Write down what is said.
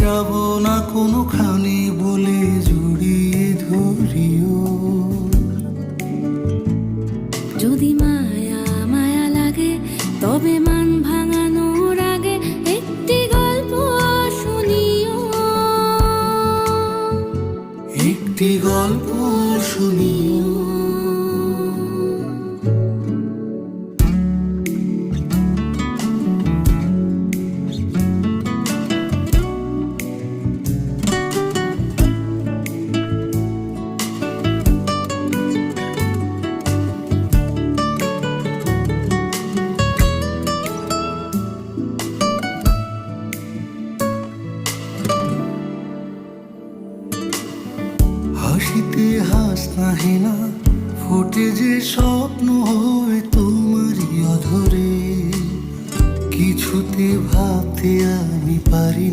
যাব না কোনোখানে বলে জড়িয়ে ধরিও। যদি মায়া মায়া লাগে তবে মান ভাঙানোর আগে একটি গল্প শুনিও, একটি গল্প শুনিও। হাসিতে হাস নাহে না ফোটে যে স্বপ্ন হয় তোমারই অধরে, কিছুতে ভাবতে আমি পারি